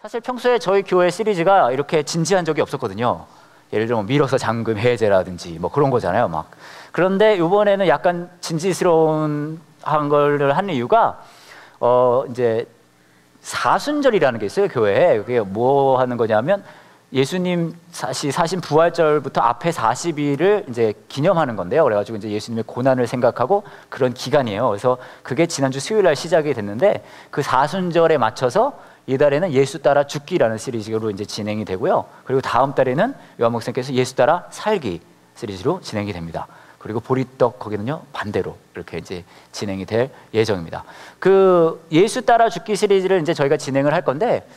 사실 평소에 저희 교회 시리즈가 이렇게 진지한 적이 없었거든요. 예를 들면 밀어서 잠금 해제라든지 뭐 그런 거잖아요, 막. 그런데 이번에는 약간 진지스러운 걸 한 이유가 이제 사순절이라는 게 있어요, 교회에. 그게 뭐 하는 거냐면 예수님 사신 부활절부터 앞에 40일을 이제 기념하는 건데요. 그래가지고 이제 예수님의 고난을 생각하고 그런 기간이에요. 그래서 그게 지난주 수요일 날 시작이 됐는데 그 사순절에 맞춰서 이달에는 예수 따라 죽기라는 시리즈로 이제 진행이 되고요. 그리고 다음 달에는 요한 목사님께서 예수 따라 살기 시리즈로 진행이 됩니다. 그리고 보리떡 거기는요 반대로 이렇게 이제 진행이 될 예정입니다. 그 예수 따라 죽기 시리즈를 이제 저희가 진행을 할 건데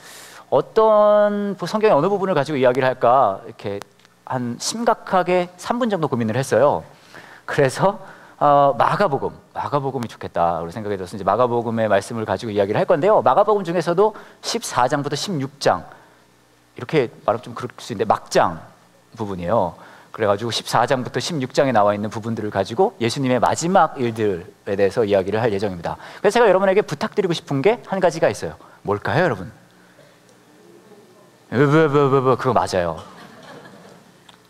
어떤 성경의 어느 부분을 가지고 이야기를 할까 이렇게 한 심각하게 3분 정도 고민을 했어요. 그래서 마가복음이 좋겠다 그런 생각이 들어서 이제 마가복음의 말씀을 가지고 이야기를 할 건데요. 마가복음 중에서도 14장부터 16장 이렇게 말하면 좀 그럴 수 있는데 막장 부분이에요. 그래가지고 14장부터 16장에 나와 있는 부분들을 가지고 예수님의 마지막 일들에 대해서 이야기를 할 예정입니다. 그래서 제가 여러분에게 부탁드리고 싶은 게 한 가지가 있어요. 뭘까요, 여러분? 그거 맞아요.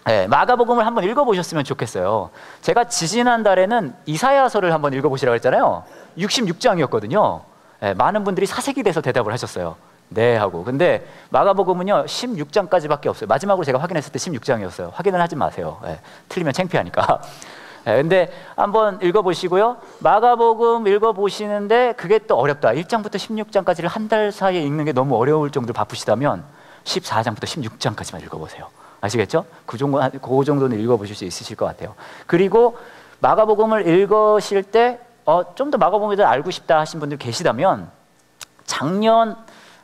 네, 마가복음을 한번 읽어보셨으면 좋겠어요. 제가 지지난달에는 이사야서를 한번 읽어보시라고 했잖아요. 66장이었거든요. 네, 많은 분들이 사색이 돼서 대답을 하셨어요. 네 하고. 근데 마가복음은요 16장까지밖에 없어요. 마지막으로 제가 확인했을 때 16장이었어요. 확인을 하지 마세요. 네, 틀리면 창피하니까. 네, 근데 한번 읽어보시고요. 마가복음 읽어보시는데 그게 또 어렵다. 1장부터 16장까지를 한 달 사이에 읽는 게 너무 어려울 정도로 바쁘시다면 14장부터 16장까지만 읽어보세요. 아시겠죠? 그 정도는 읽어보실 수 있으실 것 같아요. 그리고 마가복음을 읽으실 때 좀 더 마가복음에 대해 알고 싶다 하신 분들 계시다면 작년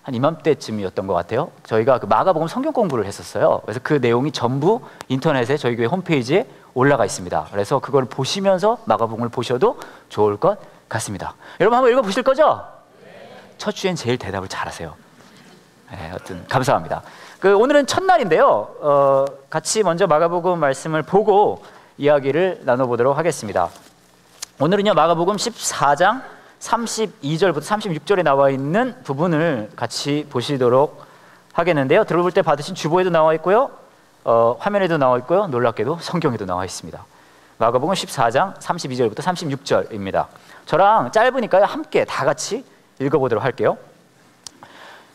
한 이맘때쯤이었던 것 같아요. 저희가 그 마가복음 성경 공부를 했었어요. 그래서 그 내용이 전부 인터넷에 저희 교회 홈페이지에 올라가 있습니다. 그래서 그걸 보시면서 마가복음을 보셔도 좋을 것 같습니다. 여러분 한번 읽어보실 거죠? 첫 주엔 제일 대답을 잘하세요. 네, 하여튼 감사합니다. 오늘은 첫날인데요. 같이 먼저 마가복음 말씀을 보고 이야기를 나눠보도록 하겠습니다. 오늘은요 마가복음 14장 32절부터 36절에 나와 있는 부분을 같이 보시도록 하겠는데요. 들어볼 때 받으신 주보에도 나와 있고요, 화면에도 나와 있고요, 놀랍게도 성경에도 나와 있습니다. 마가복음 14장 32절부터 36절입니다. 저랑 짧으니까요 함께 다 같이 읽어보도록 할게요.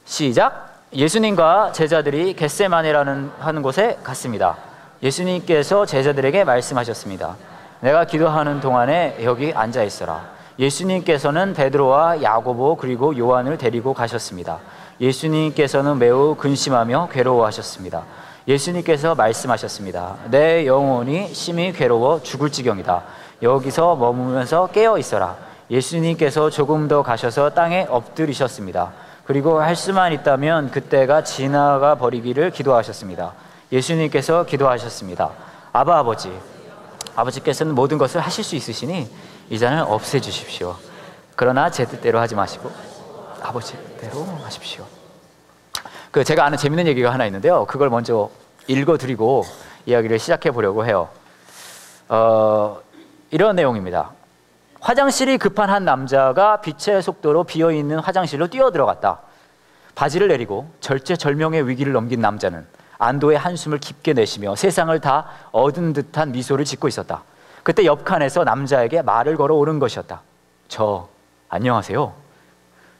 시작. 예수님과 제자들이 겟세마네라는 하는 곳에 갔습니다. 예수님께서 제자들에게 말씀하셨습니다. 내가 기도하는 동안에 여기 앉아 있어라. 예수님께서는 베드로와 야고보 그리고 요한을 데리고 가셨습니다. 예수님께서는 매우 근심하며 괴로워하셨습니다. 예수님께서 말씀하셨습니다. 내 영혼이 심히 괴로워 죽을 지경이다. 여기서 머무면서 깨어 있어라. 예수님께서 조금 더 가셔서 땅에 엎드리셨습니다. 그리고 할 수만 있다면 그때가 지나가 버리기를 기도하셨습니다. 예수님께서 기도하셨습니다. 아바 아버지, 아버지께서는 모든 것을 하실 수 있으시니 이 잔을 없애주십시오. 그러나 제 뜻대로 하지 마시고 아버지 뜻대로 하십시오. 제가 아는 재밌는 얘기가 하나 있는데요. 그걸 먼저 읽어드리고 이야기를 시작해 보려고 해요. 이런 내용입니다. 화장실이 급한 한 남자가 빛의 속도로 비어있는 화장실로 뛰어들어갔다. 바지를 내리고 절체절명의 위기를 넘긴 남자는 안도의 한숨을 깊게 내쉬며 세상을 다 얻은 듯한 미소를 짓고 있었다. 그때 옆 칸에서 남자에게 말을 걸어 오른 것이었다. 안녕하세요.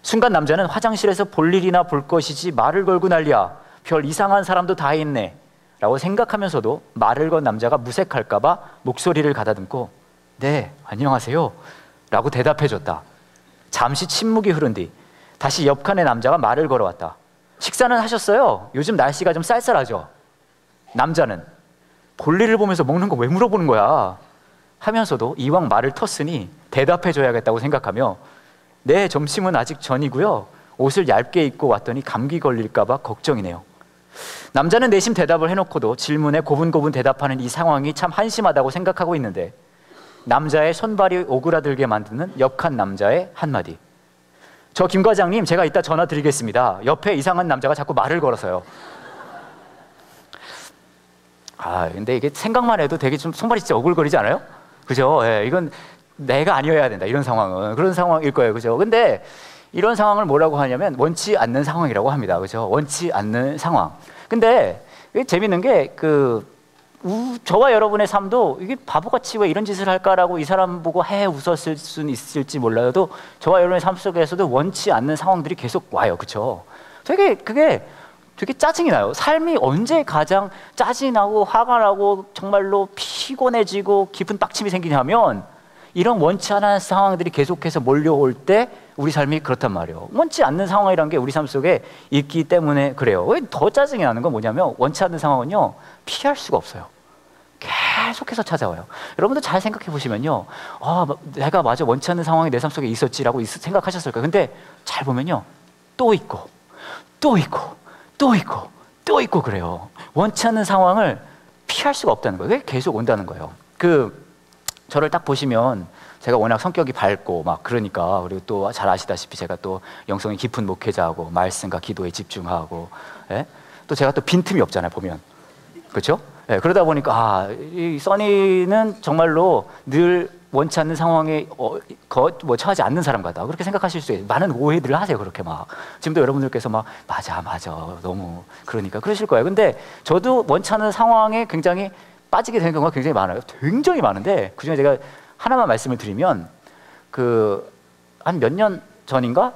순간 남자는 화장실에서 볼 일이나 볼 것이지 말을 걸고 난리야. 별 이상한 사람도 다 있네 라고 생각하면서도 말을 건 남자가 무색할까 봐 목소리를 가다듬고 네, 안녕하세요 라고 대답해줬다. 잠시 침묵이 흐른 뒤 다시 옆칸의 남자가 말을 걸어왔다. 식사는 하셨어요? 요즘 날씨가 좀 쌀쌀하죠? 남자는 볼일을 보면서 먹는 거 왜 물어보는 거야? 하면서도 이왕 말을 텄으니 대답해줘야겠다고 생각하며 네, 점심은 아직 전이고요. 옷을 얇게 입고 왔더니 감기 걸릴까 봐 걱정이네요. 남자는 내심 대답을 해놓고도 질문에 고분고분 대답하는 이 상황이 참 한심하다고 생각하고 있는데 남자의 손발이 오그라들게 만드는 옆칸 남자의 한마디. 김 과장님, 제가 이따 전화 드리겠습니다. 옆에 이상한 남자가 자꾸 말을 걸어서요. 근데 이게 생각만 해도 되게 좀 손발이 진짜 오글거리지 않아요? 그죠? 예, 이건 내가 아니어야 된다. 이런 상황은. 그런 상황일 거예요. 그죠? 근데 이런 상황을 뭐라고 하냐면 원치 않는 상황이라고 합니다. 그죠? 원치 않는 상황. 근데 재밌는 게 저와 여러분의 삶도 이게 바보같이 왜 이런 짓을 할까라고 이 사람 보고 웃었을 수는 있을지 몰라도 저와 여러분의 삶 속에서도 원치 않는 상황들이 계속 와요. 그렇죠? 그게 되게 짜증이 나요. 삶이 언제 가장 짜증이 나고 화가 나고 정말로 피곤해지고 깊은 빡침이 생기냐면 이런 원치 않은 상황들이 계속해서 몰려올 때 우리 삶이 그렇단 말이에요. 원치 않는 상황이라는 게 우리 삶 속에 있기 때문에 그래요. 더 짜증이 나는 건 뭐냐면 원치 않는 상황은요, 피할 수가 없어요. 계속해서 찾아와요. 여러분도 잘 생각해 보시면요, 내가 맞아 원치 않는 상황이 내 삶 속에 있었지라고 생각하셨을 거예요. 근데 잘 보면요, 또 있고 또 있고 또 있고 또 있고 그래요. 원치 않는 상황을 피할 수가 없다는 거예요. 왜 계속 온다는 거예요. 저를 딱 보시면 제가 워낙 성격이 밝고 막 그러니까, 그리고 또 잘 아시다시피 제가 또 영성이 깊은 목회자하고 말씀과 기도에 집중하고, 예? 또 제가 또 빈틈이 없잖아요, 보면. 그렇죠? 예, 그러다 보니까 이 써니는 정말로 늘 원치 않는 상황에 처하지 않는 사람 같다, 그렇게 생각하실 수 있어요. 많은 오해들을 하세요. 그렇게 막 지금도 여러분들께서 막 맞아 너무 그러니까 그러실 거예요. 근데 저도 원치 않는 상황에 굉장히 빠지게 되는 경우가 굉장히 많아요. 굉장히 많은데 그중에 제가 하나만 말씀을 드리면, 한 몇 년 전인가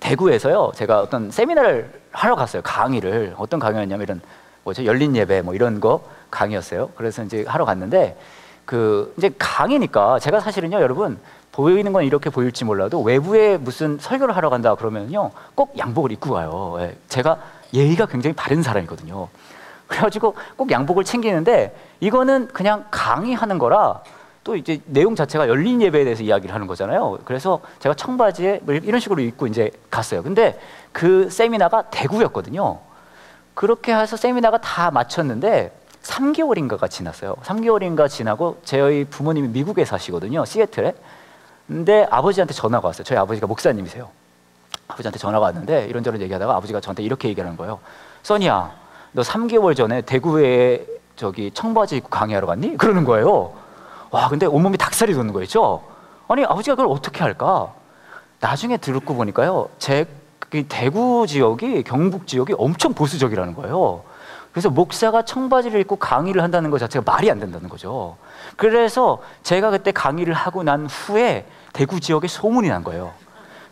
대구에서요, 제가 어떤 세미나를 하러 갔어요. 강의를. 어떤 강의였냐면 이런 열린 예배 이런 거 강의였어요. 그래서 이제 하러 갔는데 이제 강의니까 제가 사실은요, 여러분, 보이는 건 이렇게 보일지 몰라도 외부에 무슨 설교를 하러 간다 그러면요 꼭 양복을 입고 가요. 예, 제가 예의가 굉장히 바른 사람이거든요. 그래가지고 꼭 양복을 챙기는데, 이거는 그냥 강의하는 거라 또 이제 내용 자체가 열린 예배에 대해서 이야기를 하는 거잖아요. 그래서 제가 청바지에 이런 식으로 입고 이제 갔어요. 근데 그 세미나가 대구였거든요. 그렇게 해서 세미나가 다 마쳤는데 3개월인가가 지났어요. 3개월인가 지나고 저희 부모님이 미국에 사시거든요, 시애틀에. 근데 아버지한테 전화가 왔어요. 저희 아버지가 목사님이세요. 아버지한테 전화가 왔는데 이런저런 얘기하다가 아버지가 저한테 이렇게 얘기하는 거예요. 써니야, 너 3개월 전에 대구에 청바지 입고 강의하러 갔니? 그러는 거예요. 와, 근데 온몸이 닭살이 돋는 거 있죠? 아니, 아버지가 그걸 어떻게 할까? 나중에 듣고 보니까요, 대구 지역이, 경북 지역이 엄청 보수적이라는 거예요. 그래서 목사가 청바지를 입고 강의를 한다는 것 자체가 말이 안 된다는 거죠. 그래서 제가 그때 강의를 하고 난 후에 대구 지역에 소문이 난 거예요.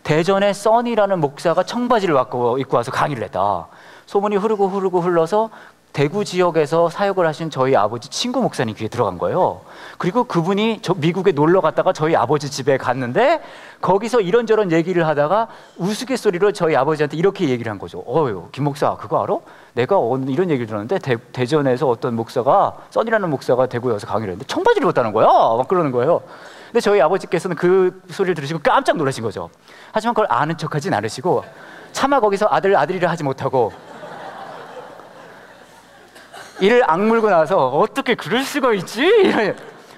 대전에 써니라는 목사가 청바지를 입고 와서 강의를 했다. 소문이 흐르고 흘러서 대구 지역에서 사역을 하신 저희 아버지 친구 목사님 귀에 들어간 거예요. 그리고 그분이 미국에 놀러 갔다가 저희 아버지 집에 갔는데 거기서 이런저런 얘기를 하다가 우스갯소리로 저희 아버지한테 이렇게 얘기를 한 거죠. 김 목사, 그거 알아? 내가 오늘 이런 얘기를 들었는데 대전에서 어떤 목사가, 써니라는 목사가 대구에 와서 강의를 했는데 청바지를 입었다는 거야. 막 그러는 거예요. 근데 저희 아버지께서는 그 소리를 들으시고 깜짝 놀라신 거죠. 하지만 그걸 아는 척하진 않으시고 차마 거기서 아들이라 하지 못하고 이를 악물고 나서 어떻게 그럴 수가 있지?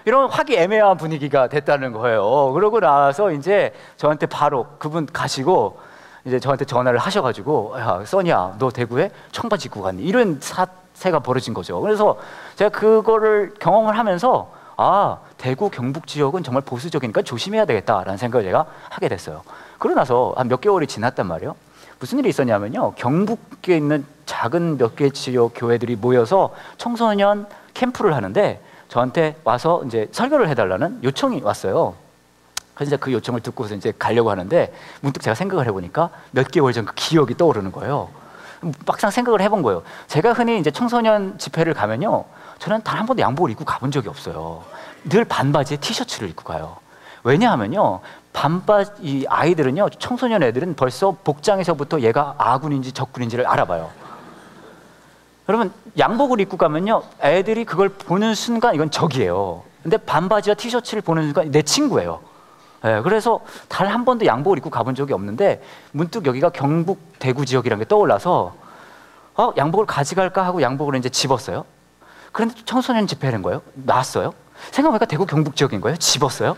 이런 화기애매한 분위기가 됐다는 거예요. 그러고 나서 이제 저한테 바로 그분 가시고 이제 저한테 전화를 하셔가지고, 야, 써니야, 너 대구에 청바지 입고 갔니? 이런 사태가 벌어진 거죠. 그래서 제가 그거를 경험을 하면서 대구 경북 지역은 정말 보수적이니까 조심해야 되겠다라는 생각을 제가 하게 됐어요. 그러고 나서 한 몇 개월이 지났단 말이에요. 무슨 일이 있었냐면요, 경북에 있는 작은 몇 개 지역 교회들이 모여서 청소년 캠프를 하는데 저한테 와서 이제 설교를 해달라는 요청이 왔어요. 그래서 이제 그 요청을 듣고서 이제 가려고 하는데 문득 제가 생각을 해보니까 몇 개월 전 그 기억이 떠오르는 거예요. 막상 생각을 해본 거예요. 제가 흔히 이제 청소년 집회를 가면요, 저는 단 한 번도 양복을 입고 가본 적이 없어요. 늘 반바지에 티셔츠를 입고 가요. 왜냐하면요, 이 아이들은요, 청소년 애들은 벌써 복장에서부터 얘가 아군인지 적군인지를 알아봐요. 여러분, 양복을 입고 가면요, 애들이 그걸 보는 순간 이건 적이에요. 근데 반바지와 티셔츠를 보는 순간 내 친구예요. 네, 그래서 단 한 번도 양복을 입고 가본 적이 없는데 문득 여기가 경북 대구 지역이라는 게 떠올라서 양복을 가져갈까 하고 양복을 이제 집었어요. 그런데 청소년 집회는 거예요. 나왔어요. 생각해보니까 대구 경북 지역인 거예요. 집었어요.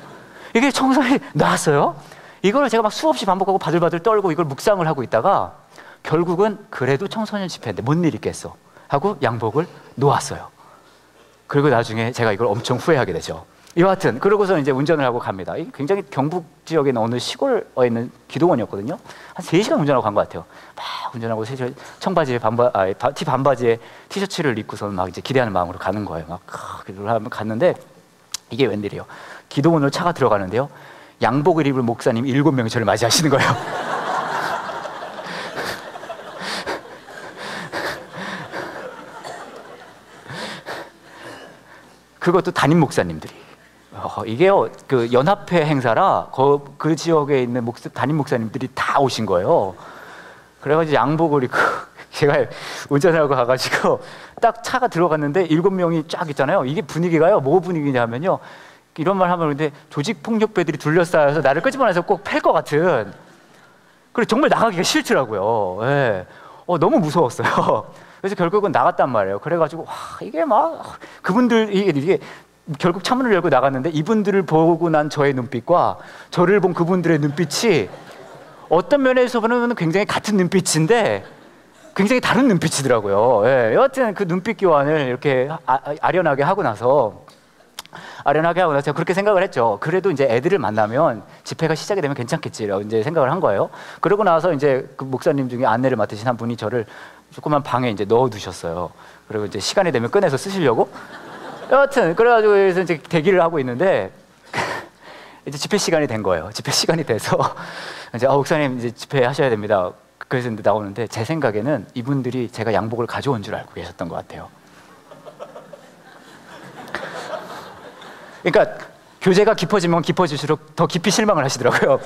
이게 청소년이 나왔어요. 이걸 제가 막 수없이 반복하고 바들바들 떨고 이걸 묵상을 하고 있다가 결국은 그래도 청소년 집회인데 뭔 일 있겠어 하고 양복을 놓았어요. 그리고 나중에 제가 이걸 엄청 후회하게 되죠. 여하튼 그러고서 이제 운전을 하고 갑니다. 굉장히 경북 지역에 있는 어느 시골에 있는 기도원이었거든요. 한 3시간 운전하고 간 것 같아요. 막 운전하고 청바지에 티 반바지에 티셔츠를 입고서 막 이제 기대하는 마음으로 가는 거예요. 막 갔는데 이게 웬일이에요. 기도원으로 차가 들어가는데요. 양복을 입을 목사님 7명이 저를 맞이하시는 거예요. 그것도 담임 목사님들이. 이게요, 그 연합회 행사라 그 지역에 있는 담임 목사님들이 다 오신 거예요. 그래가지고 양복을 입고 제가 운전하고 가가지고 딱 차가 들어갔는데 7명이 쫙 있잖아요. 이게 분위기가요, 뭐 분위기냐면요, 이런 말 하면 근데 조직폭력배들이 둘러싸여서 나를 끄집어내서 꼭 팰 것 같은. 그리고 정말 나가기가 싫더라고요. 예. 너무 무서웠어요. 그래서 결국은 나갔단 말이에요. 그래가지고 와, 이게 막 그분들 이게 결국 차문을 열고 나갔는데 이분들을 보고 난 저의 눈빛과 저를 본 그분들의 눈빛이 어떤 면에서 보면 굉장히 같은 눈빛인데 굉장히 다른 눈빛이더라고요. 예, 여하튼 그 눈빛 교환을 이렇게 아련하게 하고 나서 제가 그렇게 생각을 했죠. 그래도 이제 애들을 만나면 집회가 시작이 되면 괜찮겠지라고 이제 생각을 한 거예요. 그러고 나서 이제 그 목사님 중에 안내를 맡으신 한 분이 저를 조그만 방에 이제 넣어두셨어요. 그리고 이제 시간이 되면 꺼내서 쓰시려고. 여하튼 그래가지고 이제 대기를 하고 있는데 이제 집회 시간이 된 거예요. 집회 시간이 돼서 이제 목사님 이제 집회 하셔야 됩니다. 그래서 이제 나오는데 제 생각에는 이분들이 제가 양복을 가져온 줄 알고 계셨던 것 같아요. 그러니까 교제가 깊어지면 깊어질수록 더 깊이 실망을 하시더라고요.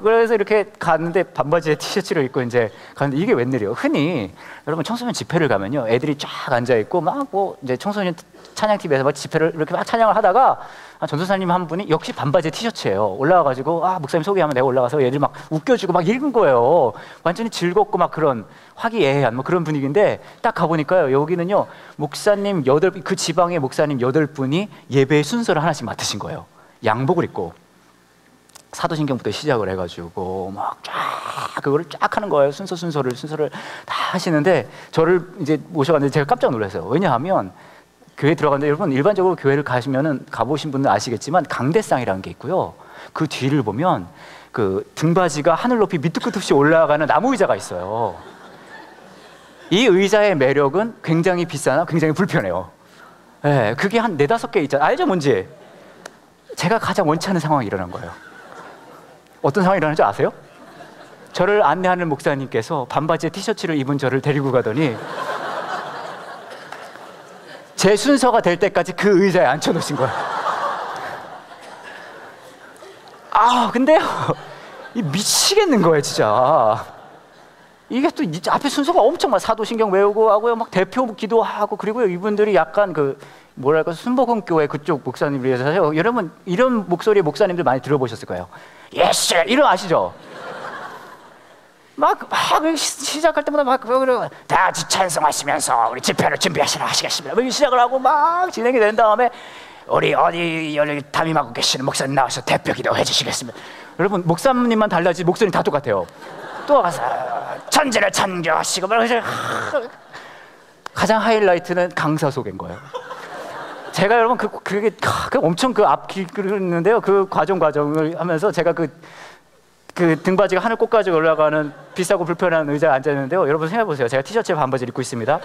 그래서 이렇게 갔는데 반바지에 티셔츠를 입고 이제 갔는데 이게 웬일이에요? 흔히 여러분 청소년 집회를 가면요, 애들이 쫙 앉아 있고 막 뭐 이제 청소년 찬양 TV에서 막 집회를 이렇게 막 찬양을 하다가 전도사님 한 분이 역시 반바지에 티셔츠예요. 올라와가지고 목사님 소개하면 내가 올라가서 얘들 막 웃겨주고 막 이런 거예요. 완전히 즐겁고 막 그런 화기애애한 뭐 그런 분위기인데 딱 가보니까요, 여기는요 목사님 그 지방의 목사님 8분이 예배의 순서를 하나씩 맡으신 거예요. 양복을 입고. 사도신경부터 시작을 해가지고 막 쫙 그거를 쫙 하는 거예요. 순서를 다 하시는데 저를 이제 모셔갔는데 제가 깜짝 놀랐어요. 왜냐하면 교회 들어갔는데 여러분 일반적으로 교회를 가보신 분은 아시겠지만 강대상이라는 게 있고요. 그 뒤를 보면 그 등받이가 하늘 높이 밑도 끝 없이 올라가는 나무 의자가 있어요. 이 의자의 매력은 굉장히 비싸나 굉장히 불편해요. 네, 그게 한 4-5개 있잖아요. 알죠 뭔지? 제가 가장 원치 않는 상황이 일어난 거예요. 어떤 상황이 일어나는지 아세요? 저를 안내하는 목사님께서 반바지에 티셔츠를 입은 저를 데리고 가더니 제 순서가 될 때까지 그 의자에 앉혀놓으신 거예요. 근데요, 미치겠는 거예요 진짜. 이게 또 앞에 순서가 엄청 막 사도신경 외우고 하고요, 막 대표 기도하고, 그리고 이분들이 약간 그 뭐랄까 순복음교회 그쪽 목사님들이라서요. 여러분 이런 목소리의 목사님들 많이 들어보셨을 거예요. 예스 이런 아시죠? 막 시작할 때마다 막 다 같이 찬송하시면서 우리 집회를 준비하시라 하시겠습니다. 막 시작을 하고 막 진행이 된 다음에 우리 어디 여기 담임하고 계시는 목사님 나와서 대표 기도해 주시겠습니다. 여러분 목사님만 달라지 목소리 다 똑같아요. 또 가서 천지를 찬교하시고 막 가장 하이라이트는 강사 소개인 거예요. 제가 여러분 그게 엄청 그 앞길 그렸는데요. 그 과정을 하면서 제가 그 등받이가 하늘 꼭까지 올라가는 비싸고 불편한 의자에 앉아 있는데요. 여러분 생각해 보세요. 제가 티셔츠에 반바지를 입고 있습니다.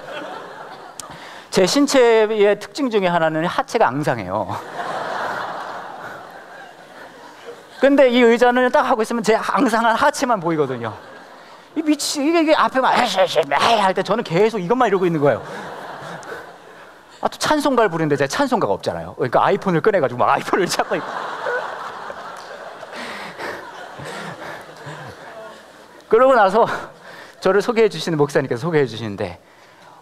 제 신체의 특징 중에 하나는 하체가 앙상해요. 근데 이 의자는 딱 하고 있으면 제 앙상한 하체만 보이거든요. 이게 앞에 막 할 때 저는 계속 이것만 이러고 있는 거예요. 또 찬송가를 부르는데 제가 찬송가가 없잖아요. 그러니까 아이폰을 꺼내가지고 막 아이폰을 찾고 있고. 그러고 나서 저를 소개해 주시는 목사님께서 소개해 주시는데,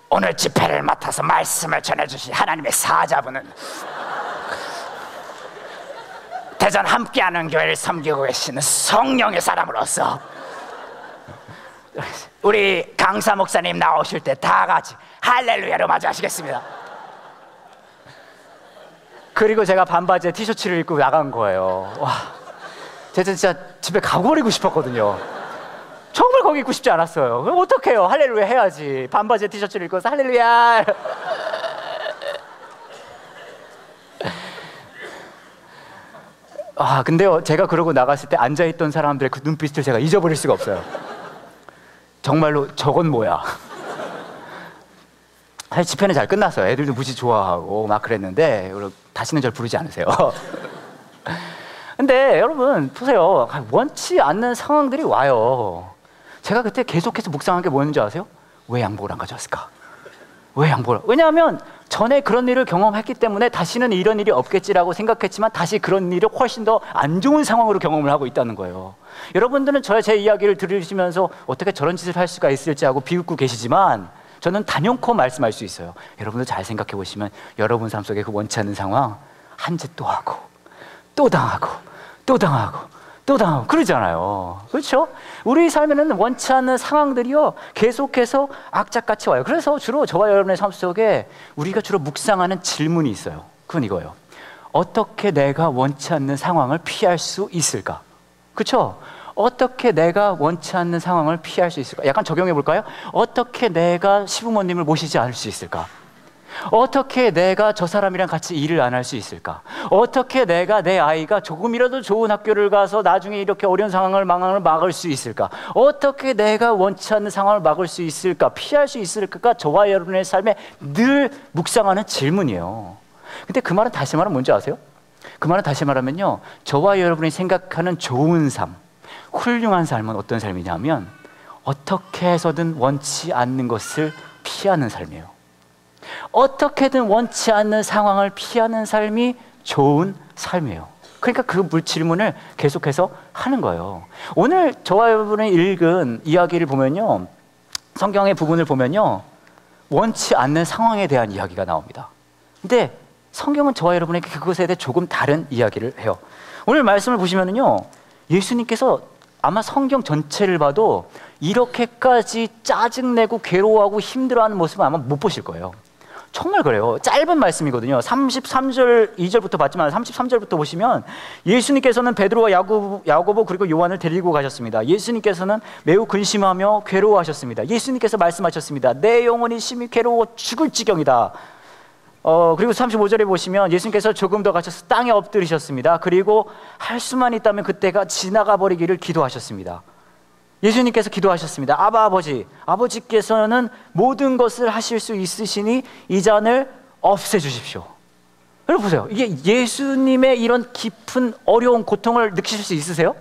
오늘 집회를 맡아서 말씀을 전해주신 하나님의 사자분은 대전 함께하는 교회를 섬기고 계시는 성령의 사람으로서 우리 강사 목사님 나오실 때 다 같이 할렐루야로 맞이하시겠습니다. 그리고 제가 반바지에 티셔츠를 입고 나간 거예요. 와, 제가 진짜 집에 가버리고 싶었거든요. 정말 거기 있고 싶지 않았어요. 그럼 어떡해요? 할렐루야 해야지. 반바지에 티셔츠를 입고서 할렐루야. 근데요, 제가 그러고 나갔을 때 앉아있던 사람들의 그 눈빛을 제가 잊어버릴 수가 없어요. 정말로 저건 뭐야. 사실 집회는 잘 끝났어요. 애들도 무지 좋아하고 막 그랬는데 다시는 절 부르지 않으세요. 근데 여러분 보세요. 원치 않는 상황들이 와요. 제가 그때 계속해서 묵상한 게 뭐였는지 아세요? 왜 양복을 안 가져왔을까? 왜 양복을? 왜냐하면 전에 그런 일을 경험했기 때문에 다시는 이런 일이 없겠지라고 생각했지만 다시 그런 일을 훨씬 더 안 좋은 상황으로 경험을 하고 있다는 거예요. 여러분들은 제 이야기를 들으시면서 어떻게 저런 짓을 할 수가 있을지 하고 비웃고 계시지만 저는 단연코 말씀할 수 있어요. 여러분들 잘 생각해 보시면 여러분 삶 속에 그 원치 않는 상황 한 짓 또 하고 또 당하고 또 당하고 또 당하고 그러잖아요. 그렇죠? 우리 삶에는 원치 않는 상황들이요 계속해서 악착같이 와요. 그래서 주로 저와 여러분의 삶 속에 우리가 주로 묵상하는 질문이 있어요. 그건 이거예요. 어떻게 내가 원치 않는 상황을 피할 수 있을까? 그렇죠? 어떻게 내가 원치 않는 상황을 피할 수 있을까? 약간 적용해 볼까요? 어떻게 내가 시부모님을 모시지 않을 수 있을까? 어떻게 내가 저 사람이랑 같이 일을 안 할 수 있을까? 어떻게 내가 내 아이가 조금이라도 좋은 학교를 가서 나중에 이렇게 어려운 상황을 막을 수 있을까? 어떻게 내가 원치 않는 상황을 막을 수 있을까? 피할 수 있을까? 저와 여러분의 삶에 늘 묵상하는 질문이에요. 근데 그 말은 다시 말하면 뭔지 아세요? 그 말은 다시 말하면요, 저와 여러분이 생각하는 좋은 삶, 훌륭한 삶은 어떤 삶이냐면 어떻게 해서든 원치 않는 것을 피하는 삶이에요. 어떻게든 원치 않는 상황을 피하는 삶이 좋은 삶이에요. 그러니까 그 질문을 계속해서 하는 거예요. 오늘 저와 여러분이 읽은 이야기를 보면요, 성경의 부분을 보면요, 원치 않는 상황에 대한 이야기가 나옵니다. 근데 성경은 저와 여러분에게 그것에 대해 조금 다른 이야기를 해요. 오늘 말씀을 보시면요, 예수님께서 아마 성경 전체를 봐도 이렇게까지 짜증내고 괴로워하고 힘들어하는 모습은 아마 못 보실 거예요. 정말 그래요. 짧은 말씀이거든요. 33절 2절부터 봤지만 33절부터 보시면 예수님께서는 베드로와 야고보 그리고 요한을 데리고 가셨습니다. 예수님께서는 매우 근심하며 괴로워하셨습니다. 예수님께서 말씀하셨습니다. 내 영혼이 심히 괴로워 죽을 지경이다. 그리고 35절에 보시면 예수님께서 조금 더 가셔서 땅에 엎드리셨습니다. 그리고 할 수만 있다면 그때가 지나가 버리기를 기도하셨습니다. 예수님께서 기도하셨습니다. 아바 아버지, 아버지께서는 모든 것을 하실 수 있으시니 이 잔을 없애주십시오. 여러분 보세요. 이게 예수님의 이런 깊은 어려운 고통을 느끼실 수 있으세요?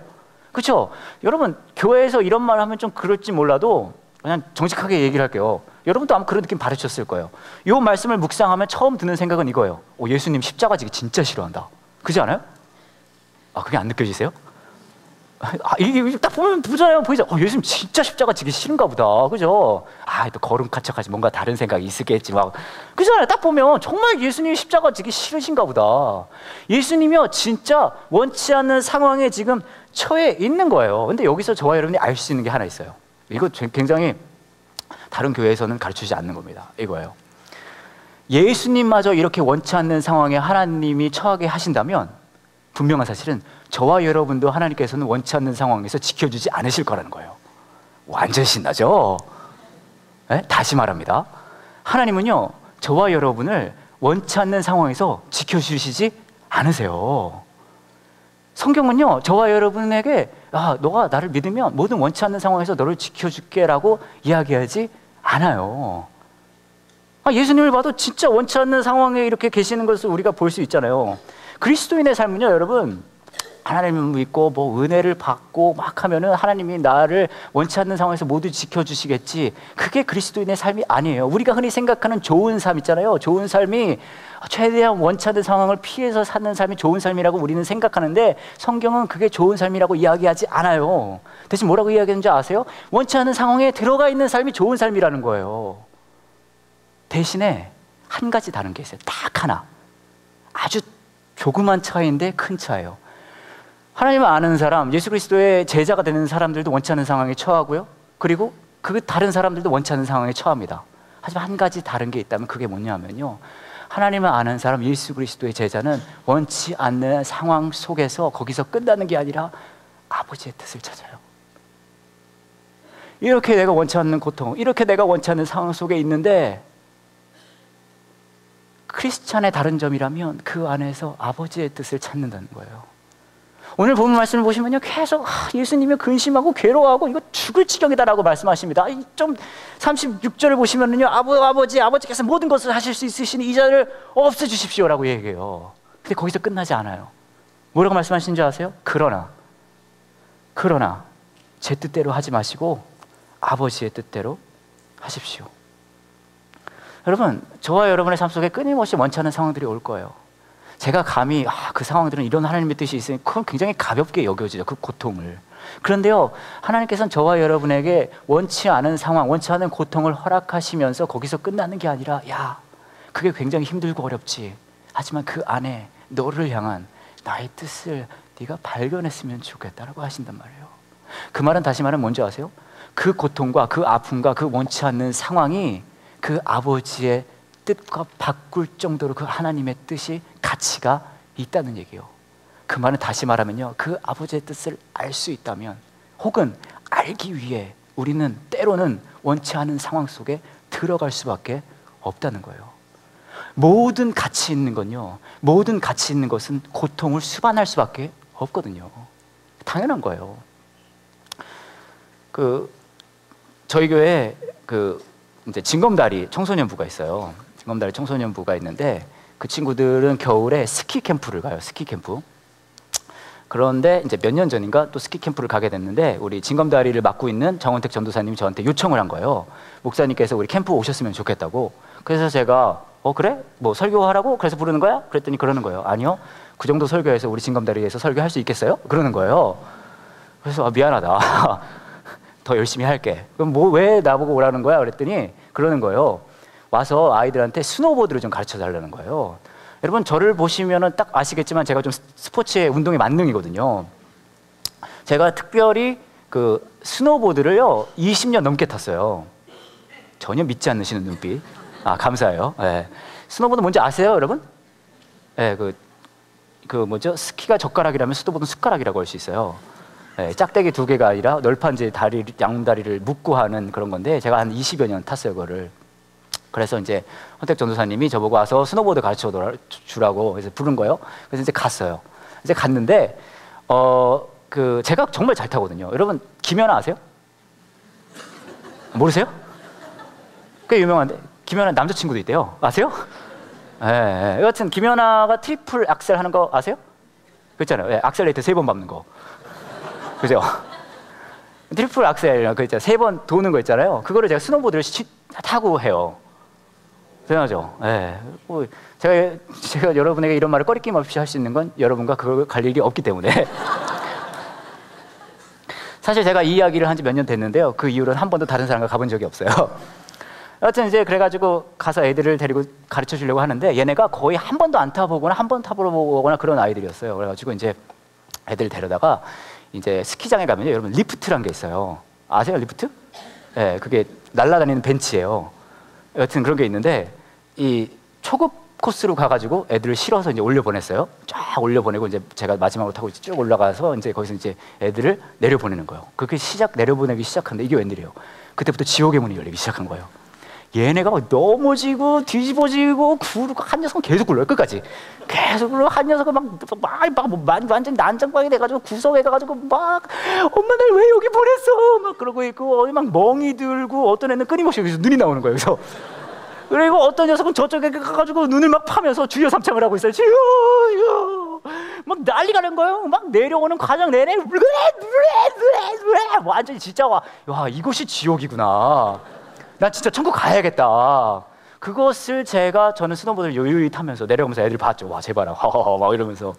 그렇죠? 여러분 교회에서 이런 말 하면 좀 그럴지 몰라도 그냥 정직하게 얘기를 할게요. 여러분도 아마 그런 느낌 받으셨을 거예요. 이 말씀을 묵상하면 처음 드는 생각은 이거예요. 예수님 십자가 지기 진짜 싫어한다. 그렇지 않아요? 그게 안 느껴지세요? 이게 딱 보면 보이죠? 예수님 진짜 십자가 지기 싫은가 보다. 그죠? 또 거름카척하지 뭔가 다른 생각이 있었겠지 막. 그잖아요. 딱 보면 정말 예수님이 십자가 지기 싫으신가 보다. 예수님이요 진짜 원치 않는 상황에 지금 처해 있는 거예요. 근데 여기서 저와 여러분이 알 수 있는 게 하나 있어요. 이거 굉장히 다른 교회에서는 가르치지 않는 겁니다. 이거예요. 예수님마저 이렇게 원치 않는 상황에 하나님이 처하게 하신다면 분명한 사실은 저와 여러분도 하나님께서는 원치 않는 상황에서 지켜주지 않으실 거라는 거예요. 완전 신나죠? 네? 다시 말합니다. 하나님은요 저와 여러분을 원치 않는 상황에서 지켜주시지 않으세요. 성경은요 저와 여러분에게 너가 나를 믿으면 모든 원치 않는 상황에서 너를 지켜줄게 라고 이야기하지 않아요. 예수님을 봐도 진짜 원치 않는 상황에 이렇게 계시는 것을 우리가 볼 수 있잖아요. 그리스도인의 삶은요 여러분, 하나님을 믿고 은혜를 받고 막 하면은 하나님이 나를 원치 않는 상황에서 모두 지켜주시겠지, 그게 그리스도인의 삶이 아니에요. 우리가 흔히 생각하는 좋은 삶 있잖아요. 좋은 삶이 최대한 원치 않는 상황을 피해서 사는 삶이 좋은 삶이라고 우리는 생각하는데 성경은 그게 좋은 삶이라고 이야기하지 않아요. 대신 뭐라고 이야기하는지 아세요? 원치 않는 상황에 들어가 있는 삶이 좋은 삶이라는 거예요. 대신에 한 가지 다른 게 있어요. 딱 하나. 아주 조그만 차이인데 큰 차이예요. 하나님을 아는 사람, 예수 그리스도의 제자가 되는 사람들도 원치 않는 상황에 처하고요, 그리고 그 다른 사람들도 원치 않는 상황에 처합니다. 하지만 한 가지 다른 게 있다면 그게 뭐냐면요, 하나님을 아는 사람, 예수 그리스도의 제자는 원치 않는 상황 속에서 거기서 끝나는 게 아니라 아버지의 뜻을 찾아요. 이렇게 내가 원치 않는 고통, 이렇게 내가 원치 않는 상황 속에 있는데 크리스찬의 다른 점이라면 그 안에서 아버지의 뜻을 찾는다는 거예요. 오늘 본문 말씀을 보시면요, 계속 예수님이 근심하고 괴로워하고 이거 죽을 지경이다라고 말씀하십니다. 좀 36절을 보시면은요, 아버지께서 모든 것을 하실 수 있으시니 이 자를 없애주십시오라고 얘기해요. 근데 거기서 끝나지 않아요. 뭐라고 말씀하시는 줄 아세요? 그러나 제 뜻대로 하지 마시고 아버지의 뜻대로 하십시오. 여러분, 저와 여러분의 삶 속에 끊임없이 원치 않는 상황들이 올 거예요. 제가 감히 그 상황들은 이런 하나님의 뜻이 있으니 그건 굉장히 가볍게 여겨지죠, 그 고통을. 그런데요, 하나님께서는 저와 여러분에게 원치 않은 상황, 원치 않은 고통을 허락하시면서 거기서 끝나는 게 아니라, 그게 굉장히 힘들고 어렵지, 하지만 그 안에 너를 향한 나의 뜻을 네가 발견했으면 좋겠다라고 하신단 말이에요. 그 말은 다시 말하면 뭔지 아세요? 그 고통과 그 아픔과 그 원치 않는 상황이 그 아버지의 뜻과 바꿀 정도로 그 하나님의 뜻이 가치가 있다는 얘기예요. 그 말은 다시 말하면요, 그 아버지의 뜻을 알 수 있다면, 혹은 알기 위해 우리는 때로는 원치 않은 상황 속에 들어갈 수밖에 없다는 거예요. 모든 가치 있는 건요, 모든 가치 있는 것은 고통을 수반할 수밖에 없거든요. 당연한 거예요. 저희 교회에 이제 징검다리 청소년부가 있어요. 징검다리 청소년부가 있는데 그 친구들은 겨울에 스키 캠프를 가요. 스키 캠프. 그런데 이제 몇 년 전인가 또 스키 캠프를 가게 됐는데, 우리 징검다리를 맡고 있는 정원택 전도사님이 저한테 요청을 한 거예요. 목사님께서 우리 캠프 오셨으면 좋겠다고. 그래서 제가 그래? 뭐 설교하라고? 그래서 부르는 거야? 그랬더니 그러는 거예요. 아니요, 그 정도 설교해서 우리 징검다리에서 설교할 수 있겠어요? 그러는 거예요. 그래서 미안하다. 더 열심히 할게. 그럼 왜 나보고 오라는 거야? 그랬더니 그러는 거예요. 와서 아이들한테 스노보드를 좀 가르쳐 달라는 거예요. 여러분, 저를 보시면은 딱 아시겠지만 제가 좀 스포츠에, 운동에 만능이거든요. 제가 특별히 그 스노보드를요 20년 넘게 탔어요. 전혀 믿지 않으시는 눈빛. 감사해요. 네. 스노보드 뭔지 아세요, 여러분? 네, 뭐죠? 스키가 젓가락이라면 스노보드는 숟가락이라고 할 수 있어요. 네, 짝대기 2개가 아니라 널판지 양다리를 묶고 하는 그런 건데, 제가 한 20여 년 탔어요, 그거를. 그래서 이제 헌택 전도사님이 저보고 와서 스노보드 가르쳐 주라고 해서 부른 거예요. 그래서 이제 갔어요. 이제 갔는데 제가 정말 잘 타거든요. 여러분, 김연아 아세요? 모르세요? 꽤 유명한데, 김연아 남자친구도 있대요. 아세요? 네, 여하튼 김연아가 트리플 악셀 하는 거 아세요? 그렇잖아요. 네, 악셀레이터 3번 밟는 거. 그죠? 트리플 악셀, 그 있잖아요. 3번 도는 거 있잖아요. 그거를 제가 스노보드를 타고 해요. 대단하죠? 네. 제가 여러분에게 이런 말을 꺼리낌 없이 할 수 있는 건 여러분과 그걸 갈 일이 없기 때문에. 사실 제가 이 이야기를 한 지 몇 년 됐는데요, 그 이후로는 한 번도 다른 사람과 가본 적이 없어요. 여하튼 이제 그래가지고 가서 애들을 데리고 가르쳐 주려고 하는데, 얘네가 거의 한 번도 안 타보거나 한 번 타보거나 그런 아이들이었어요. 그래가지고 이제 애들 데려다가 이제 스키장에 가면요, 여러분 리프트란 게 있어요. 아세요, 리프트? 네, 그게 날아다니는 벤치예요. 여하튼 그런 게 있는데, 이 초급 코스로 가가지고 애들을 실어서 이제 올려보냈어요. 쫙 올려보내고 이제 제가 마지막으로 타고 쭉 올라가서 이제 거기서 이제 애들을 내려보내는 거예요. 그렇게 내려보내기 시작하는데 이게 웬일이에요? 그때부터 지옥의 문이 열리기 시작한 거예요. 얘네가 넘어지고 뒤집어지고 구르고, 한 녀석은 계속 굴러요. 끝까지 계속 굴러. 한 녀석은 완전 난장방이 돼가지고 구석에 가가지고 막 엄마 날 왜 여기 보냈어 막 그러고 있고, 막 멍이 들고, 어떤 애는 끊임없이 여기서 눈이 나오는 거예요. 그래서 그리고 어떤 녀석은 저쪽에 가가지고 눈을 막 파면서 주여 삼창을 하고 있어요. 주여 막 난리가 난 거예요. 막 내려오는 과정 내내 완전히 진짜 와 이것이 지옥이구나. 난 진짜 천국 가야겠다. 그것을 저는 스노보드를 여유히 타면서 내려오면서 애들이 봤죠. 와 제발아 막 이러면서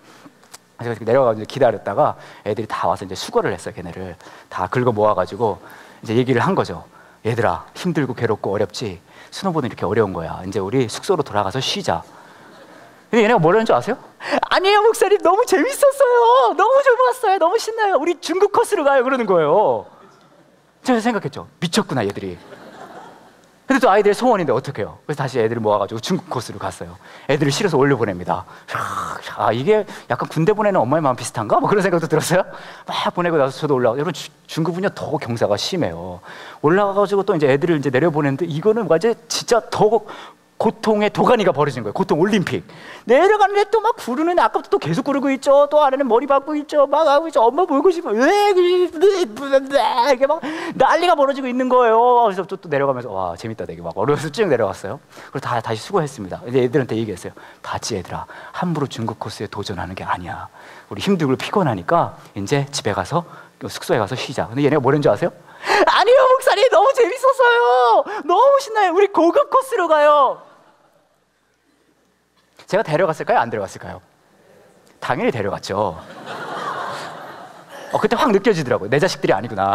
제가 내려가서 기다렸다가 애들이 다 와서 이제 수거를 했어요. 걔네를 다 긁어 모아가지고 이제 얘기를 한 거죠. 얘들아, 힘들고 괴롭고 어렵지? 스노보드는 이렇게 어려운 거야. 이제 우리 숙소로 돌아가서 쉬자. 근데 얘네가 뭐라는 줄 아세요? 아니에요 목사님, 너무 재밌었어요. 너무 좋았어요. 너무 신나요. 우리 중국 코스로 가요. 그러는 거예요. 제가 생각했죠. 미쳤구나 얘들이. 근데 또 아이들의 소원인데 어떡해요? 그래서 다시 애들을 모아가지고 중국 코스로 갔어요. 애들을 실어서 올려보냅니다. 이게 약간 군대 보내는 엄마의 마음 비슷한가? 뭐 그런 생각도 들었어요. 막 보내고 나서 저도 올라가고. 여러분, 중국은요 더 경사가 심해요. 올라가가지고 또 이제 애들을 이제 내려보냈는데, 이거는 완전 진짜 더 고통의 도가니가 벌어진 거예요. 고통 올림픽. 내려가는데 또 막 부르는, 아까부터 또 계속 부르고 있죠. 또 아래는 머리 박고 있죠. 막 하고 있죠. 엄마 보고 싶어. 이게 막 난리가 벌어지고 있는 거예요. 그래서 또 내려가면서 와 재밌다 되게 막 어려워서 쭉 내려갔어요. 그리고 다시 수고했습니다. 이제 애들한테 얘기했어요. 봤지 얘들아, 함부로 중국 코스에 도전하는 게 아니야. 우리 힘들고 피곤하니까 이제 집에 가서 숙소에 가서 쉬자. 근데 얘네가 뭐랬는 줄 아세요? 아니요 목사님, 너무 재밌었어요. 너무 신나요. 우리 고급 코스로 가요. 제가 데려갔을까요? 안 데려갔을까요? 당연히 데려갔죠. 그때 확 느껴지더라고요. 내 자식들이 아니구나.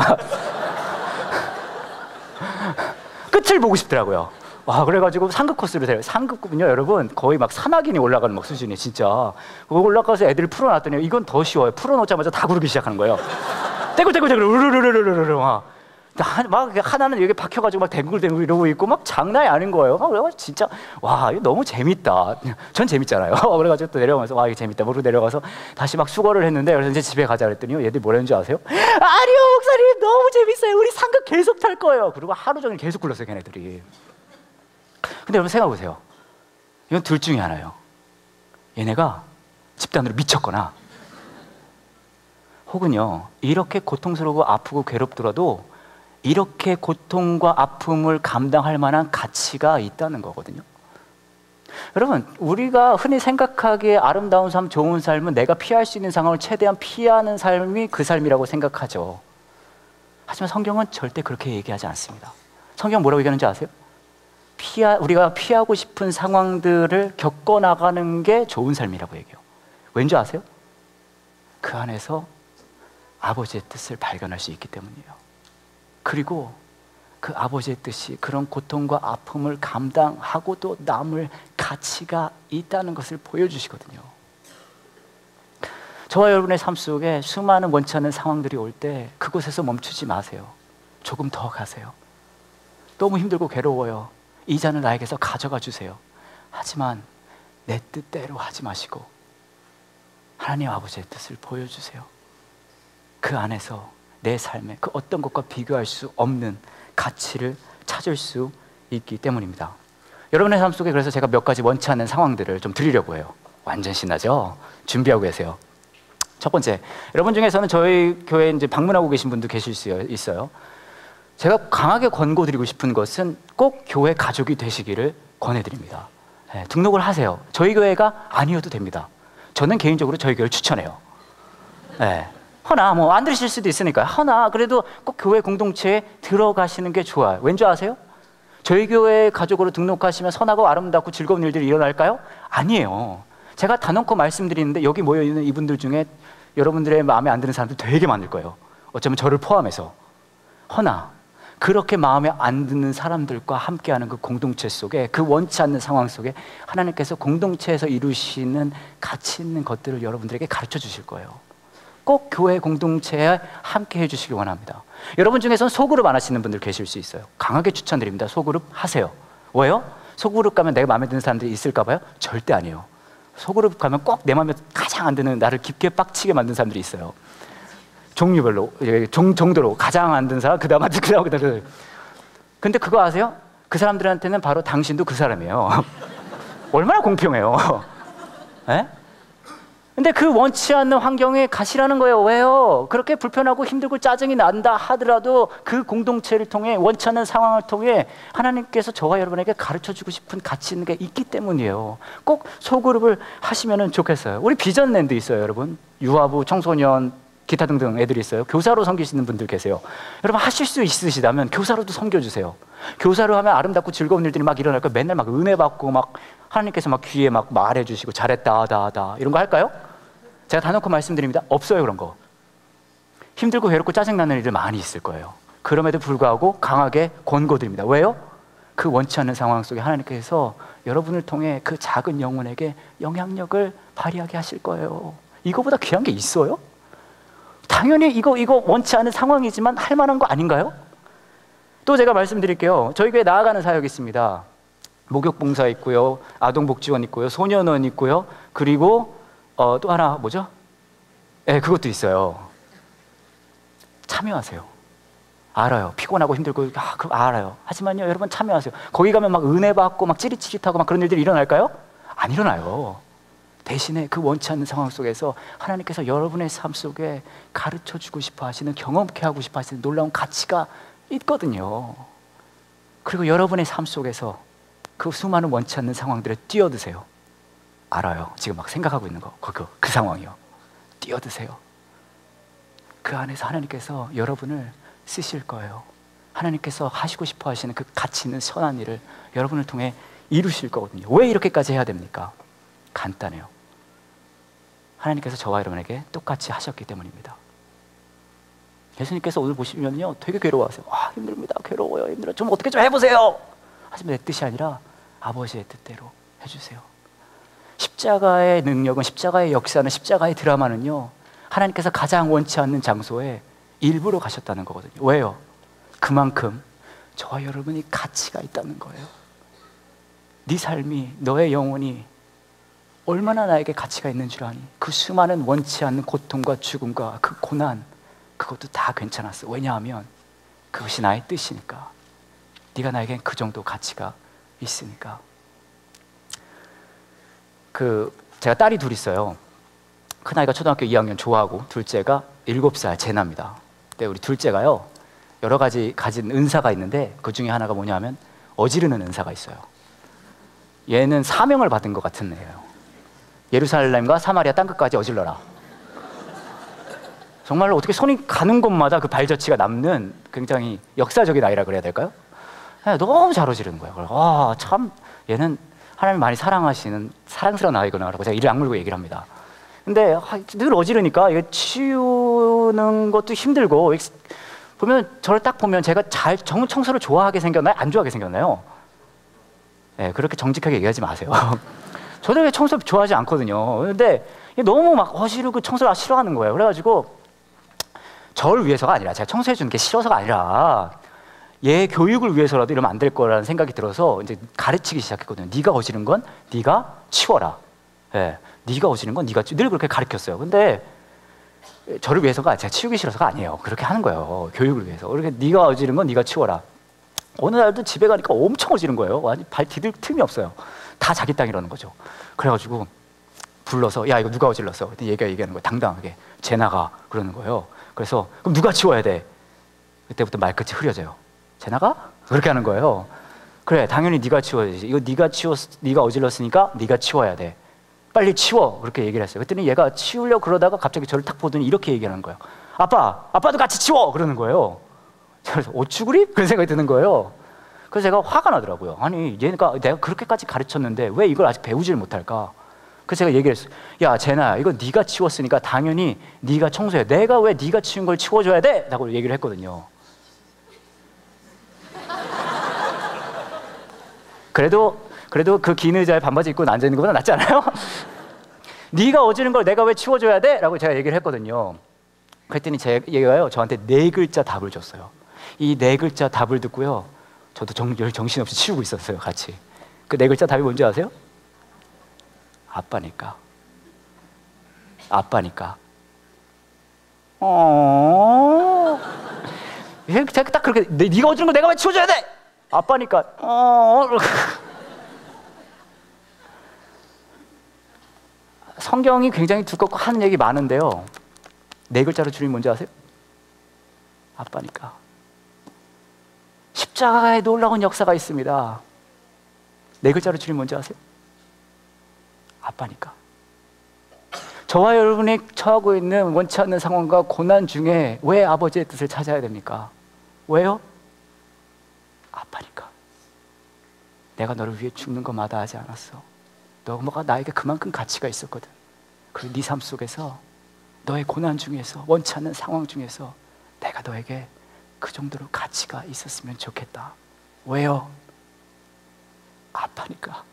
끝을 보고 싶더라고요. 와, 그래가지고 상급 코스로 데려. 상급급은요, 여러분 거의 막 산악인이 올라가는 막 수준이 진짜. 그거 올라가서 애들을 풀어놨더니 이건 더 쉬워요. 풀어놓자마자 다 구르기 시작하는 거예요. 떼굴떼굴떼굴 우르르르르르르 막 하나는 여기 박혀가지고 막 댕굴댕굴 이러고 있고 막 장난이 아닌 거예요. 그래서 진짜 와 이거 너무 재밌다. 전 재밌잖아요. 그래가지고 또 내려가면서 와 이거 재밌다. 모르고 내려가서 다시 막 수고를 했는데, 그래서 이제 집에 가자 그랬더니요, 얘들이 뭐라는 줄 아세요? 아니요 목사님 너무 재밌어요. 우리 상급 계속 탈 거예요. 그리고 하루 종일 계속 굴렀어요 걔네들이. 근데 여러분 생각해보세요. 이건 둘 중에 하나예요. 얘네가 집단으로 미쳤거나, 혹은요 이렇게 고통스러우고 아프고 괴롭더라도 이렇게 고통과 아픔을 감당할 만한 가치가 있다는 거거든요. 여러분, 우리가 흔히 생각하기에 아름다운 삶, 좋은 삶은 내가 피할 수 있는 상황을 최대한 피하는 삶이 그 삶이라고 생각하죠. 하지만 성경은 절대 그렇게 얘기하지 않습니다. 성경 뭐라고 얘기하는지 아세요? 우리가 피하고 싶은 상황들을 겪어나가는 게 좋은 삶이라고 얘기해요. 왠지 아세요? 그 안에서 아버지의 뜻을 발견할 수 있기 때문이에요. 그리고 그 아버지의 뜻이 그런 고통과 아픔을 감당하고도 남을 가치가 있다는 것을 보여주시거든요. 저와 여러분의 삶 속에 수많은 원치 않는 상황들이 올 때 그곳에서 멈추지 마세요. 조금 더 가세요. 너무 힘들고 괴로워요. 이 잔을 나에게서 가져가 주세요. 하지만 내 뜻대로 하지 마시고 하나님 아버지의 뜻을 보여주세요. 그 안에서 내 삶에 그 어떤 것과 비교할 수 없는 가치를 찾을 수 있기 때문입니다. 여러분의 삶 속에 그래서 제가 몇 가지 원치 않는 상황들을 좀 드리려고 해요. 완전 신나죠? 준비하고 계세요. 첫 번째, 여러분 중에서는 저희 교회에 이제 방문하고 계신 분도 계실 수 있어요. 제가 강하게 권고드리고 싶은 것은 꼭 교회 가족이 되시기를 권해드립니다. 네, 등록을 하세요. 저희 교회가 아니어도 됩니다. 저는 개인적으로 저희 교회를 추천해요. 네. 허나 뭐 안 들으실 수도 있으니까요. 허나 그래도 꼭 교회 공동체에 들어가시는 게 좋아요. 왠지 아세요? 저희 교회 가족으로 등록하시면 선하고 아름답고 즐거운 일들이 일어날까요? 아니에요. 제가 단언코 말씀드리는데 여기 모여있는 이분들 중에 여러분들의 마음에 안 드는 사람들 되게 많을 거예요. 어쩌면 저를 포함해서. 허나 그렇게 마음에 안 드는 사람들과 함께하는 그 공동체 속에, 그 원치 않는 상황 속에 하나님께서 공동체에서 이루시는 가치 있는 것들을 여러분들에게 가르쳐 주실 거예요. 꼭 교회 공동체에 함께 해주시기 원합니다. 여러분 중에서는 소그룹 안 하시는 분들 계실 수 있어요. 강하게 추천드립니다. 소그룹 하세요. 왜요? 소그룹 가면 내가 마음에 드는 사람들이 있을까 봐요? 절대 아니에요. 소그룹 가면 꼭 내 마음에 가장 안 드는, 나를 깊게 빡치게 만든 사람들이 있어요. 종류별로, 정도로 가장 안 드는 사람, 그 다음 근데 그거 아세요? 그 사람들한테는 바로 당신도 그 사람이에요. 얼마나 공평해요. 네? 근데 그 원치 않는 환경에 가시라는 거예요. 왜요? 그렇게 불편하고 힘들고 짜증이 난다 하더라도 그 공동체를 통해, 원치 않는 상황을 통해 하나님께서 저와 여러분에게 가르쳐주고 싶은 가치 있는 게 있기 때문이에요. 꼭 소그룹을 하시면 좋겠어요. 우리 비전랜드 있어요, 여러분. 유아부, 청소년, 기타 등등 애들이 있어요. 교사로 섬기시는 분들 계세요. 여러분 하실 수 있으시다면 교사로도 섬겨주세요. 교사로 하면 아름답고 즐거운 일들이 막 일어날 거예요. 맨날 막 은혜 받고 막 하나님께서 막 귀에 막 말해주시고 잘했다, 다 이런 거 할까요? 제가 다놓고 말씀드립니다. 없어요, 그런 거. 힘들고 괴롭고 짜증나는 일들 많이 있을 거예요. 그럼에도 불구하고 강하게 권고드립니다. 왜요? 그 원치 않는 상황 속에 하나님께서 여러분을 통해 그 작은 영혼에게 영향력을 발휘하게 하실 거예요. 이거보다 귀한 게 있어요? 당연히 이거 원치 않은 상황이지만 할 만한 거 아닌가요? 또 제가 말씀드릴게요. 저희 교회 나아가는 사역이 있습니다. 목욕봉사 있고요, 아동복지원 있고요, 소년원 있고요, 그리고 또 하나 뭐죠? 네, 그것도 있어요. 참여하세요. 알아요. 피곤하고 힘들고 알아요. 하지만요, 여러분 참여하세요. 거기 가면 막 은혜 받고 막 찌릿찌릿하고 막 그런 일들이 일어날까요? 안 일어나요. 대신에 그 원치 않는 상황 속에서 하나님께서 여러분의 삶 속에 가르쳐주고 싶어 하시는, 경험케 하고 싶어 하시는 놀라운 가치가 있거든요. 그리고 여러분의 삶 속에서 그 수많은 원치 않는 상황들에 뛰어드세요. 알아요. 지금 막 생각하고 있는 거, 그 상황이요. 뛰어드세요. 그 안에서 하나님께서 여러분을 쓰실 거예요. 하나님께서 하시고 싶어 하시는 그 가치 있는 선한 일을 여러분을 통해 이루실 거거든요. 왜 이렇게까지 해야 됩니까? 간단해요. 하나님께서 저와 여러분에게 똑같이 하셨기 때문입니다. 예수님께서 오늘 보시면요, 되게 괴로워하세요. 힘듭니다. 괴로워요. 힘들어요. 좀 어떻게 좀 해보세요. 하지만 내 뜻이 아니라 아버지의 뜻대로 해주세요. 십자가의 능력은, 십자가의 역사는, 십자가의 드라마는요, 하나님께서 가장 원치 않는 장소에 일부러 가셨다는 거거든요. 왜요? 그만큼 저와 여러분이 가치가 있다는 거예요. 네 삶이, 너의 영혼이 얼마나 나에게 가치가 있는 줄 아니? 그 수많은 원치 않는 고통과 죽음과 그 고난, 그것도 다 괜찮았어. 왜냐하면 그것이 나의 뜻이니까. 네가 나에겐 그 정도 가치가 있으니까. 제가 딸이 둘 있어요. 큰아이가 초등학교 2학년 조하고, 둘째가 7살 제나입니다. 근데 우리 둘째가요, 여러 가지 가진 은사가 있는데 그 중에 하나가 뭐냐면 어지르는 은사가 있어요. 얘는 사명을 받은 것 같은 애예요. 예루살렘과 사마리아 땅끝까지 어질러라. 정말로 어떻게 손이 가는 곳마다 그 발자취가 남는 굉장히 역사적인 아이라 그래야 될까요? 너무 잘 어지르는 거예요. 참 얘는 하나님 많이 사랑하시는 사랑스러운 아이구나 라고 제가 이를 악물고 얘기를 합니다. 근데 늘 어지르니까 이게 치우는 것도 힘들고, 보면 저를 딱 보면 제가 잘 청소를 좋아하게 생겼나요? 안 좋아하게 생겼나요? 네, 그렇게 정직하게 얘기하지 마세요. 저도 청소 좋아하지 않거든요. 근데 너무 막 어지르고 청소를 싫어하는 거예요. 그래가지고 저를 위해서가 아니라, 제가 청소해 주는 게 싫어서가 아니라 얘 교육을 위해서라도 이러면 안 될 거라는 생각이 들어서 이제 가르치기 시작했거든요. 네가 어지른 건 네가 치워라. 네, 네가 어지른 건 네가 늘 그렇게 가르쳤어요. 근데 저를 위해서가, 제가 치우기 싫어서가 아니에요. 그렇게 하는 거예요. 교육을 위해서. 그렇게 네가 어지른 건 네가 치워라. 어느 날도 집에 가니까 엄청 어지른 거예요. 완전 발 디딜 틈이 없어요. 다 자기 땅이라는 거죠. 그래가지고 불러서, 야, 이거 누가 어질렀어? 그때 얘가 얘기하는 거예요. 당당하게. 제나가 그러는 거예요. 그래서 그럼 누가 치워야 돼? 그때부터 말끝이 흐려져요. 제나가? 그렇게 하는 거예요. 그래, 당연히 네가 치워야지. 이거 네가 어질렀으니까 네가 치워야 돼. 빨리 치워. 그렇게 얘기를 했어요. 그랬더니 얘가 치우려고 그러다가 갑자기 저를 딱 보더니 이렇게 얘기하는 거예요. 아빠도 같이 치워. 그러는 거예요. 그래서 어쭈구리? 그런 생각이 드는 거예요. 그래서 제가 화가 나더라고요. 아니, 얘가 내가 그렇게까지 가르쳤는데 왜 이걸 아직 배우질 못할까? 그래서 제가 얘기를 했어요. 야, 제나, 이거 네가 치웠으니까 당연히 네가 청소해. 내가 왜 네가 치운 걸 치워줘야 돼? 라고 얘기를 했거든요. 그래도 그 긴 의자에 반바지 입고 앉아있는 것보다 낫지 않아요? 네가 어지른 걸 내가 왜 치워줘야 돼? 라고 제가 얘기를 했거든요. 그랬더니 얘가요, 저한테 4글자 답을 줬어요. 이 4글자 답을 듣고요, 저도 정신없이 치우고 있었어요, 같이. 그 4글자 답이 뭔지 아세요? 아빠니까. 제가 딱 그렇게, 네가 어지른 걸 내가 왜 치워줘야 돼? 아빠니까. 성경이 굉장히 두껍고 하는 얘기 많은데요, 4글자로 줄이면 뭔지 아세요? 아빠니까. 십자가에 놀라운 역사가 있습니다. 4글자로 줄이면 뭔지 아세요? 아빠니까. 저와 여러분이 처하고 있는 원치 않는 상황과 고난 중에 왜 아버지의 뜻을 찾아야 됩니까? 왜요? 아빠니까. 내가 너를 위해 죽는 거 마다하지 않았어. 너가 나에게 그만큼 가치가 있었거든. 그리고 네 삶 속에서, 너의 고난 중에서, 원치 않는 상황 중에서 내가 너에게 그 정도로 가치가 있었으면 좋겠다. 왜요? 아빠니까.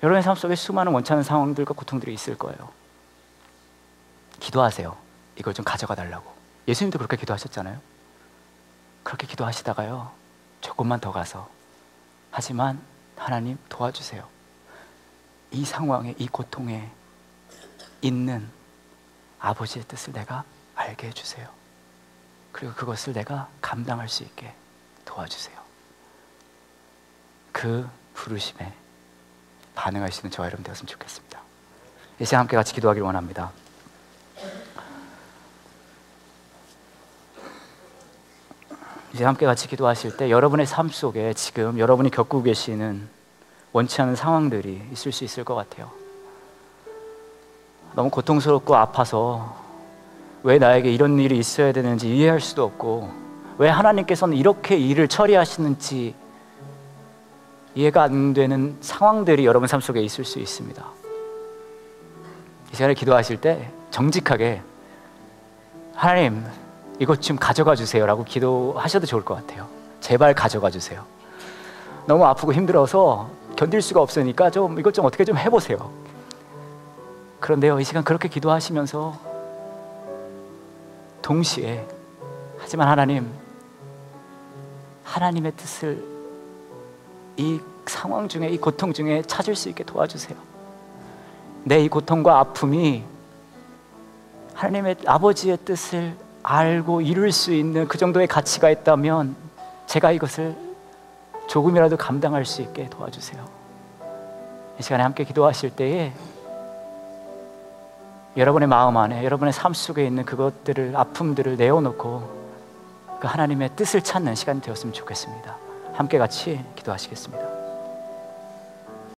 여러분의 삶 속에 수많은 원치 않는 상황들과 고통들이 있을 거예요. 기도하세요. 이걸 좀 가져가 달라고. 예수님도 그렇게 기도하셨잖아요. 그렇게 기도하시다가요, 조금만 더 가서, 하지만 하나님 도와주세요. 이 상황에, 이 고통에 있는 아버지의 뜻을 내가 알게 해주세요. 그리고 그것을 내가 감당할 수 있게 도와주세요. 그 부르심에 반응할 수 있는 저와 여러분 되었으면 좋겠습니다. 이 시간 함께 같이 기도하기를 원합니다. 이제 함께 같이 기도하실 때 여러분의 삶 속에 지금 여러분이 겪고 계시는 원치 않은 상황들이 있을 수 있을 것 같아요. 너무 고통스럽고 아파서 왜 나에게 이런 일이 있어야 되는지 이해할 수도 없고, 왜 하나님께서는 이렇게 일을 처리하시는지 이해가 안 되는 상황들이 여러분 삶 속에 있을 수 있습니다. 이 시간에 기도하실 때 정직하게 하나님 이것 좀 가져가 주세요 라고 기도하셔도 좋을 것 같아요. 제발 가져가 주세요. 너무 아프고 힘들어서 견딜 수가 없으니까 이것 좀 어떻게 좀 해보세요. 그런데요, 이 시간 그렇게 기도하시면서 동시에 하지만 하나님의 뜻을 이 상황 중에, 이 고통 중에 찾을 수 있게 도와주세요. 내 이 고통과 아픔이 하나님의 아버지의 뜻을 알고 이룰 수 있는 그 정도의 가치가 있다면 제가 이것을 조금이라도 감당할 수 있게 도와주세요. 이 시간에 함께 기도하실 때에 여러분의 마음 안에, 여러분의 삶 속에 있는 그것들을, 아픔들을 내어놓고 그 하나님의 뜻을 찾는 시간이 되었으면 좋겠습니다. 함께 같이 기도하시겠습니다.